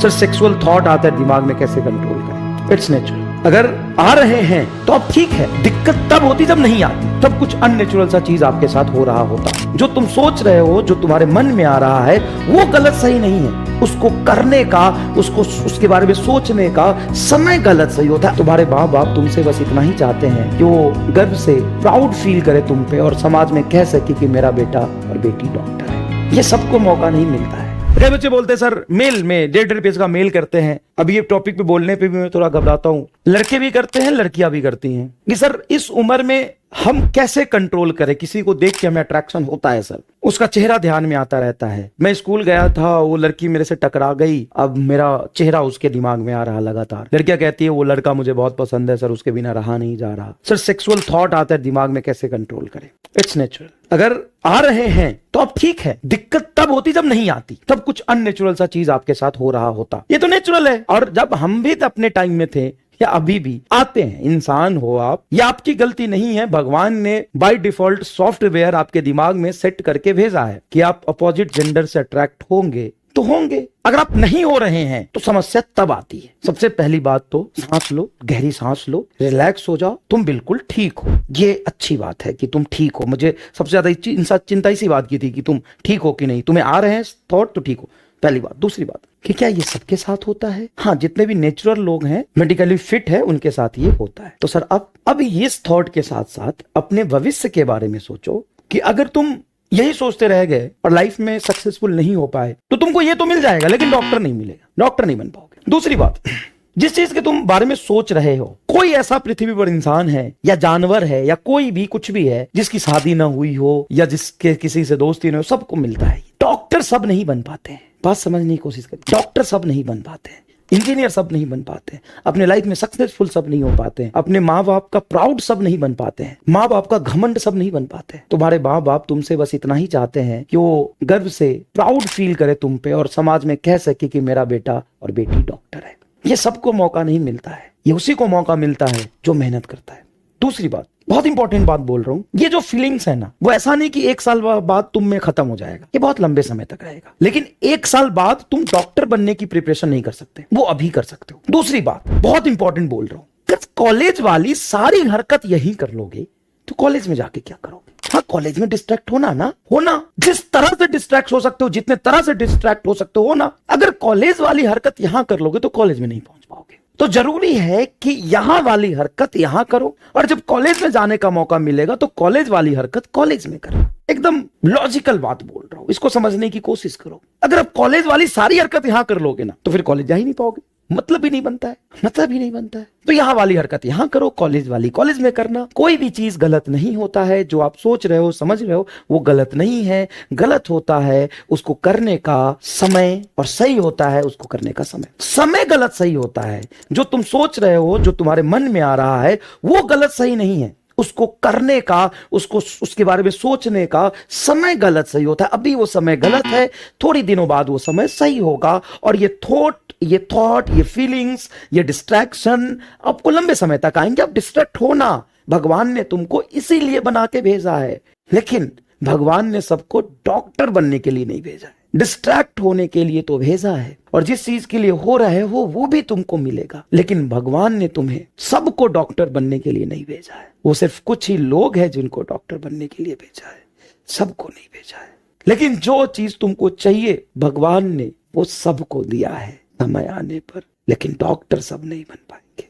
Sir sexual thought आता है दिमाग में, कैसे कंट्रोल करें? It's natural. अगर आ रहे हैं तो अब ठीक है, दिक्कत तब होती जब नहीं आती, तब कुछ अननेचुरल सा चीज आपके साथ हो रहा होता। जो तुम सोच रहे हो, जो तुम्हारे मन में आ रहा है, वो गलत सही नहीं है। उसको करने का, उसके बारे में सोचने का समय गलत सही होता है। तुम्हारे माँ बाप तुमसे बस इतना ही चाहते हैं कि वो गर्व से प्राउड फील करे तुम पे और समाज में कह सके कि मेरा बेटा और बेटी डॉक्टर है। ये सबको मौका नहीं मिलता है। कई बच्चे बोलते हैं सर मेल में 1.5 पेज का मेल करते हैं। अभी ये टॉपिक पे बोलने पे भी मैं थोड़ा घबराता हूँ। लड़के भी करते हैं, लड़कियां भी करती हैं कि सर इस उम्र में हम कैसे कंट्रोल करें? किसी को देख के हमें अट्रैक्शन होता है सर, उसका चेहरा ध्यान में आता रहता है। मैं स्कूल गया था, वो लड़की मेरे से टकरा गई, अब मेरा चेहरा उसके दिमाग में आ रहा लगातार। लड़कियां कहती है वो लड़का मुझे बहुत पसंद है सर, उसके बिना रहा नहीं जा रहा। सर सेक्सुअल थॉट आता है दिमाग में, कैसे कंट्रोल करें? It's natural. अगर आ रहे हैं तो अब ठीक है, दिक्कत तब होती जब नहीं आती, तब कुछ अननेचुरल सा चीज आपके साथ हो रहा होता। ये तो नेचुरल है। और जब हम भी अपने टाइम में थे या अभी भी आते हैं, इंसान हो आप, ये आपकी गलती नहीं है। भगवान ने बाय डिफॉल्ट सॉफ्टवेयर आपके दिमाग में सेट करके भेजा है कि आप अपोजिट जेंडर से अट्रैक्ट होंगे तो होंगे। अगर आप नहीं हो रहे हैं तो समस्या तब आती है। सबसे पहली बात तो सांस लो, गहरी सांस लो, रिलैक्स हो जाओ, तुम बिल्कुल ठीक हो। ये अच्छी बात है कि तुम ठीक हो। मुझे सबसे ज्यादा चिंता इसी बात की थी कि तुम ठीक हो कि नहीं। तुम्हें आ रहे हैं थॉट तो ठीक हो, पहली बात। दूसरी बात कि क्या ये सबके साथ होता है? हाँ, जितने भी नेचुरल लोग हैं, मेडिकली फिट है, उनके साथ ये होता है। तो सर अब इस थॉट के साथ साथ अपने भविष्य के बारे में सोचो कि अगर तुम यही सोचते रह गए और लाइफ में सक्सेसफुल नहीं हो पाए तो तुमको ये तो मिल जाएगा लेकिन डॉक्टर नहीं मिलेगा, डॉक्टर नहीं बन पाओगे। दूसरी बात, जिस चीज के तुम बारे में सोच रहे हो, कोई ऐसा पृथ्वी पर इंसान है या जानवर है या कोई भी कुछ भी है जिसकी शादी ना हुई हो या जिसके किसी से दोस्ती ना हो, सबको मिलता है। डॉक्टर सब नहीं बन पाते हैं, बात समझने की कोशिश करें। डॉक्टर सब नहीं बन पाते हैं, इंजीनियर सब नहीं बन पाते हैं, अपने लाइफ में सक्सेसफुल सब नहीं हो पाते हैं, अपने माँ बाप का प्राउड सब नहीं बन पाते हैं, माँ बाप का घमंड सब नहीं बन पाते हैं। तुम्हारे माँ बाप तुमसे बस इतना ही चाहते हैं कि वो गर्व से प्राउड फील करे तुम पे और समाज में कह सके कि मेरा बेटा और बेटी डॉक्टर है। ये सबको मौका नहीं मिलता है, ये उसी को मौका मिलता है जो मेहनत करता है। दूसरी बात, बहुत इंपॉर्टेंट बात बोल रहा हूं, ये जो फीलिंग्स है ना, वो ऐसा नहीं कि 1 साल बाद तुम में खत्म हो जाएगा, ये बहुत लंबे समय तक रहेगा। लेकिन 1 साल बाद तुम डॉक्टर बनने की प्रिपरेशन नहीं कर सकते, वो अभी कर सकते हो। दूसरी बात, बहुत इंपॉर्टेंट बोल रहा हूं, अगर कॉलेज वाली सारी हरकत यही कर लोगे तो कॉलेज में जाके क्या करोगे? हाँ, कॉलेज में डिस्ट्रैक्ट होना, जिस तरह से डिस्ट्रैक्ट हो सकते हो, जितने तरह से डिस्ट्रैक्ट हो सकते हो ना। अगर कॉलेज वाली हरकत यहां कर लोगे तो कॉलेज में नहीं पहुंच पाओगे। तो जरूरी है कि यहां वाली हरकत यहां करो और जब कॉलेज में जाने का मौका मिलेगा तो कॉलेज वाली हरकत कॉलेज में करो। एकदम लॉजिकल बात बोल रहा हूं, इसको समझने की कोशिश करो। अगर आप कॉलेज वाली सारी हरकत यहां कर लोगे ना तो फिर कॉलेज जा ही नहीं पाओगे, मतलब ही नहीं बनता है। तो यहाँ वाली हरकत यहाँ करो, कॉलेज वाली कॉलेज में करना। कोई भी चीज गलत नहीं होता है, जो आप सोच रहे हो, समझ रहे हो, वो गलत नहीं है। गलत होता है उसको करने का समय और सही होता है उसको करने का समय। समय गलत सही होता है, जो तुम सोच रहे हो, जो तुम्हारे मन में आ रहा है, वो गलत सही नहीं है। उसको करने का, उसके बारे में सोचने का समय गलत सही होता है। अभी वो समय गलत है, थोड़ी दिनों बाद वो समय सही होगा और ये थॉट, ये फीलिंग्स, ये डिस्ट्रैक्शन आपको लंबे समय तक आएंगे। आप डिस्ट्रैक्ट होना, भगवान ने तुमको इसीलिए बना के भेजा है, लेकिन भगवान ने सबको डॉक्टर बनने के लिए नहीं भेजा है, डिस्ट्रैक्ट होने के लिए तो भेजा है। और जिस चीज के लिए हो रहे हो वो भी तुमको मिलेगा, लेकिन भगवान ने तुम्हें सबको डॉक्टर बनने के लिए नहीं भेजा है। वो सिर्फ कुछ ही लोग हैं जिनको डॉक्टर बनने के लिए भेजा है, सबको नहीं भेजा है। लेकिन जो चीज तुमको चाहिए भगवान ने वो सबको दिया है समय आने पर, लेकिन डॉक्टर सब नहीं बन पाएंगे।